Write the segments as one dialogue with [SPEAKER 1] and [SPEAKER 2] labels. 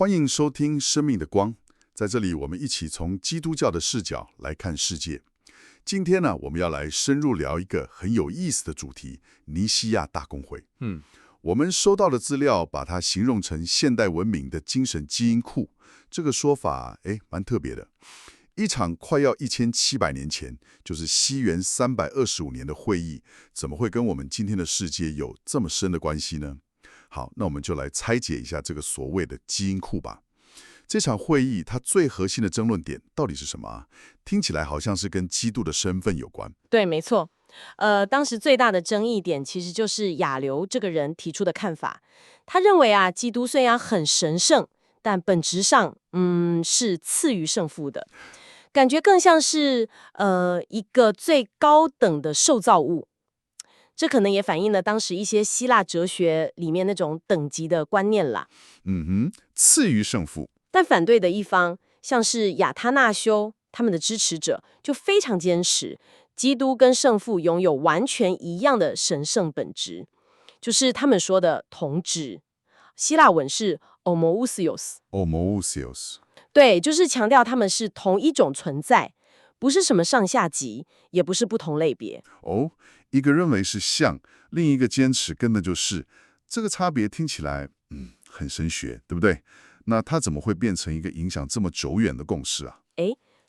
[SPEAKER 1] 欢迎收听《生命的光》。在这里，我们一起从基督教的视角来看世界。今天呢，我们要来深入聊一个很有意思的主题——尼西亚大公会。我们收到的资料把它形容成现代文明的精神基因库，这个说法蛮特别的。一场快要1700年前，就是西元325年的会议，怎么会跟我们今天的世界有这么深的关系呢？好，那我们就来拆解一下这个所谓的基因库吧。这场会议它最核心的争论点到底是什么啊？听起来好像是跟基督的身份有关。
[SPEAKER 2] 对，没错。当时最大的争议点其实就是亚流这个人提出的看法。他认为啊，基督虽然很神圣，但本质上是次于圣父的，感觉更像是一个最高等的受造物。这可能也反映了当时一些希腊哲学里面那种等级的观念啦。
[SPEAKER 1] 次于圣父。
[SPEAKER 2] 但反对的一方，像是亚他那修他们的支持者，就非常坚持，基督跟圣父拥有完全一样的神圣本质，就是他们说的同质。希腊文是 homoousios。对，就是强调他们是同一种存在，不是什么上下级，也不是不同类别。
[SPEAKER 1] 一个认为是像，另一个坚持根本就是，这个差别听起来很神学，对不对？那它怎么会变成一个影响这么久远的共识啊？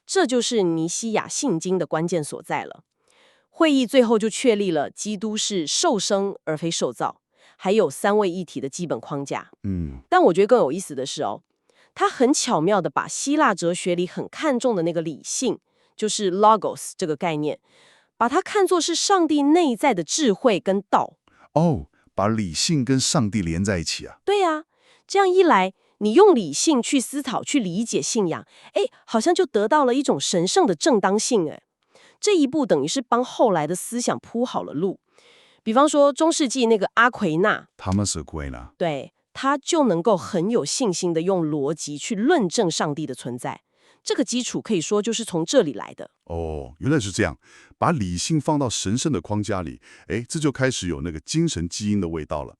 [SPEAKER 2] 这就是尼西亚信经的关键所在了。会议最后就确立了基督是受生而非受造，还有三位一体的基本框架。但我觉得更有意思的是他很巧妙地把希腊哲学里很看重的那个理性，就是 logos 这个概念，把它看作是上帝内在的智慧跟道。
[SPEAKER 1] 把理性跟上帝连在一起啊？
[SPEAKER 2] 对啊，这样一来，你用理性去思考、去理解信仰，好像就得到了一种神圣的正当性。这一步等于是帮后来的思想铺好了路。比方说中世纪那个阿奎那，对，他就能够很有信心的用逻辑去论证上帝的存在。这个基础可以说就是从这里来的。
[SPEAKER 1] 原来是这样，把理性放到神圣的框架里，这就开始有那个精神基因的味道了。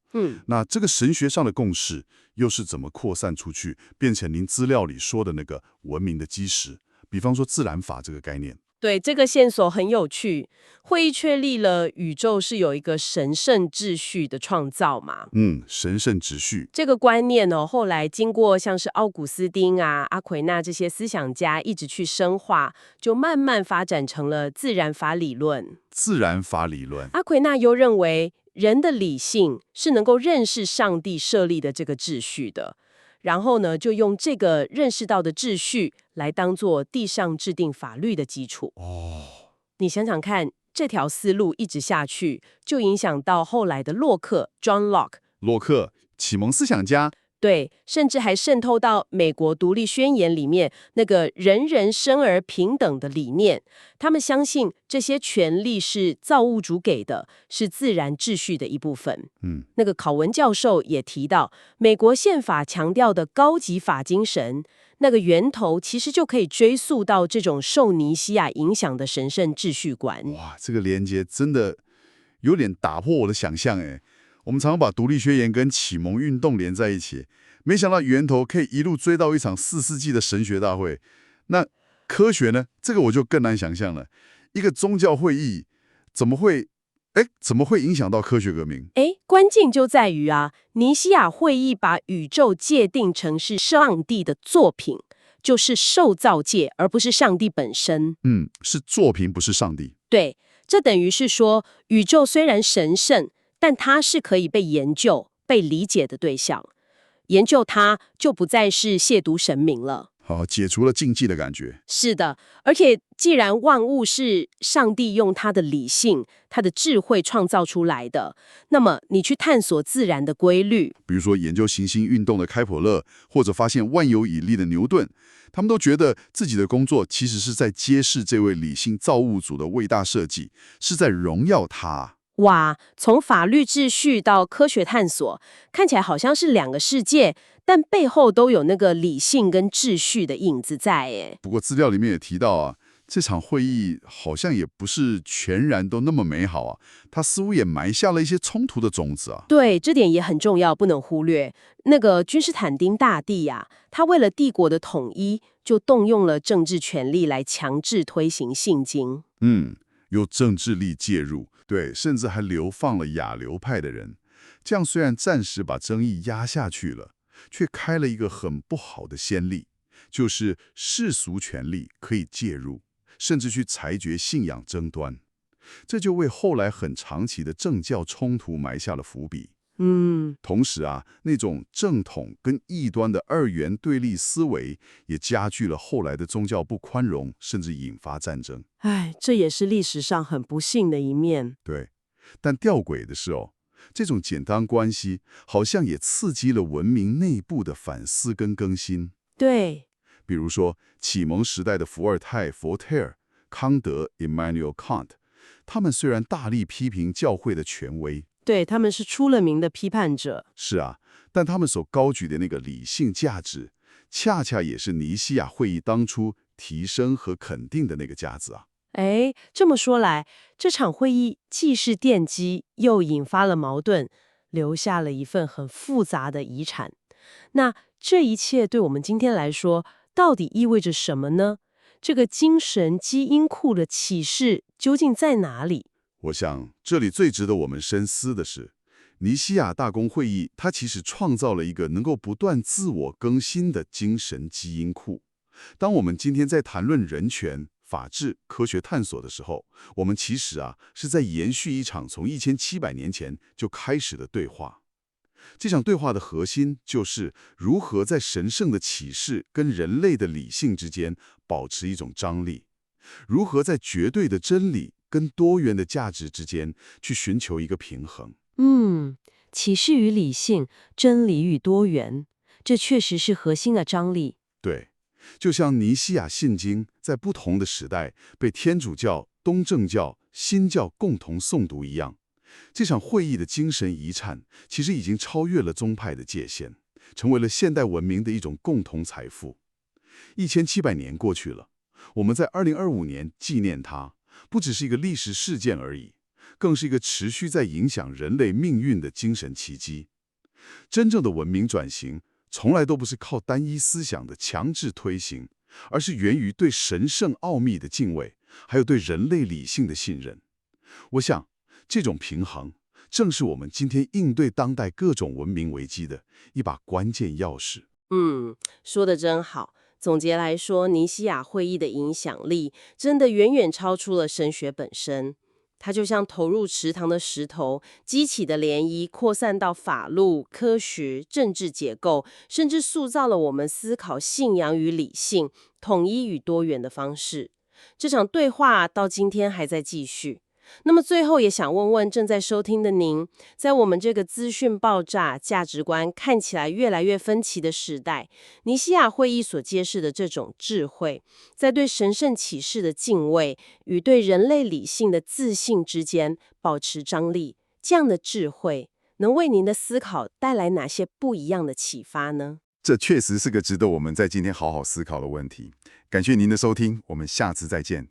[SPEAKER 1] 那这个神学上的共识又是怎么扩散出去，变成您资料里说的那个文明的基石？比方说自然法这个概念。
[SPEAKER 2] 对，这个线索很有趣。会议确立了宇宙是有一个神圣秩序的创造嘛？
[SPEAKER 1] 神圣秩序
[SPEAKER 2] 这个观念后来经过像是奥古斯丁啊、阿奎那这些思想家一直去深化，就慢慢发展成了自然法理论。阿奎那又认为人的理性是能够认识上帝设立的这个秩序的。然后呢，就用这个认识到的秩序来当做地上制定法律的基础。你想想看，这条思路一直下去，就影响到后来的洛克 （John Locke）。
[SPEAKER 1] 洛克，启蒙思想家。
[SPEAKER 2] 对，甚至还渗透到美国独立宣言里面那个人人生而平等的理念。他们相信这些权利是造物主给的，是自然秩序的一部分。那个考文教授也提到，美国宪法强调的高级法精神，那个源头其实就可以追溯到这种受尼西亚影响的神圣秩序观。
[SPEAKER 1] 哇，这个连接真的有点打破我的想象。我们常常把独立宣言跟启蒙运动连在一起，没想到源头可以一路追到一场4世纪的神学大会。那科学呢？这个我就更难想象了。一个宗教会议怎么会影响到科学革命？
[SPEAKER 2] 关键就在于尼西亚会议把宇宙界定成是上帝的作品，就是受造界，而不是上帝本身。
[SPEAKER 1] 是作品，不是上帝。
[SPEAKER 2] 对，这等于是说，宇宙虽然神圣，但它是可以被研究、被理解的对象。研究它就不再是亵渎神明了。
[SPEAKER 1] 好，解除了禁忌的感觉。
[SPEAKER 2] 是的，而且既然万物是上帝用他的理性、他的智慧创造出来的，那么你去探索自然的规律，
[SPEAKER 1] 比如说研究行星运动的开普勒，或者发现万有引力的牛顿，他们都觉得自己的工作其实是在揭示这位理性造物主的伟大设计，是在荣耀他。
[SPEAKER 2] 哇，从法律秩序到科学探索，看起来好像是两个世界，但背后都有那个理性跟秩序的影子在。
[SPEAKER 1] 不过资料里面也提到这场会议好像也不是全然都那么美好啊，它似乎也埋下了一些冲突的种子啊。
[SPEAKER 2] 对，这点也很重要，不能忽略。那个君士坦丁大帝呀，他为了帝国的统一，就动用了政治权力来强制推行信经。
[SPEAKER 1] 有政治力介入，对，甚至还流放了亚流派的人。这样虽然暂时把争议压下去了，却开了一个很不好的先例，就是世俗权力可以介入，甚至去裁决信仰争端。这就为后来很长期的政教冲突埋下了伏笔。同时啊，那种正统跟异端的二元对立思维，也加剧了后来的宗教不宽容，甚至引发战争。
[SPEAKER 2] 哎，这也是历史上很不幸的一面。
[SPEAKER 1] 对，但吊诡的是这种简单关系好像也刺激了文明内部的反思跟更新。
[SPEAKER 2] 对，
[SPEAKER 1] 比如说启蒙时代的伏尔泰、佛特尔、康德 （Immanuel Kant），他们虽然大力批评教会的权威，
[SPEAKER 2] 对，他们是出了名的批判者。
[SPEAKER 1] 是啊，但他们所高举的那个理性价值，恰恰也是尼西亚会议当初提升和肯定的那个价值啊。
[SPEAKER 2] 哎，这么说来，这场会议既是奠基，又引发了矛盾，留下了一份很复杂的遗产。那这一切对我们今天来说，到底意味着什么呢？这个精神基因库的启示究竟在哪里？
[SPEAKER 1] 我想，这里最值得我们深思的是，尼西亚大公会议它其实创造了一个能够不断自我更新的精神基因库。当我们今天在谈论人权、法治、科学探索的时候，我们其实是在延续一场从1700年前就开始的对话。这场对话的核心就是如何在神圣的启示跟人类的理性之间保持一种张力，如何在绝对的真理跟多元的价值之间去寻求一个平衡。
[SPEAKER 2] 启示与理性，真理与多元，这确实是核心的张力。
[SPEAKER 1] 对，就像尼西亚信经在不同的时代被天主教、东正教、新教共同诵读一样，这场会议的精神遗产其实已经超越了宗派的界限，成为了现代文明的一种共同财富。1700年过去了，我们在2025年纪念它，不只是一个历史事件而已，更是一个持续在影响人类命运的精神奇迹。真正的文明转型，从来都不是靠单一思想的强制推行，而是源于对神圣奥秘的敬畏，还有对人类理性的信任。我想，这种平衡，正是我们今天应对当代各种文明危机的一把关键钥匙。
[SPEAKER 2] 说得真好。总结来说，尼西亚会议的影响力真的远远超出了神学本身。它就像投入池塘的石头，激起的涟漪扩散到法律、科学、政治结构，甚至塑造了我们思考信仰与理性、统一与多元的方式。这场对话到今天还在继续。那么最后也想问问正在收听的您，在我们这个资讯爆炸、价值观看起来越来越分歧的时代，尼西亚会议所揭示的这种智慧，在对神圣启示的敬畏与对人类理性的自信之间保持张力，这样的智慧能为您的思考带来哪些不一样的启发呢？
[SPEAKER 1] 这确实是个值得我们在今天好好思考的问题。感谢您的收听，我们下次再见。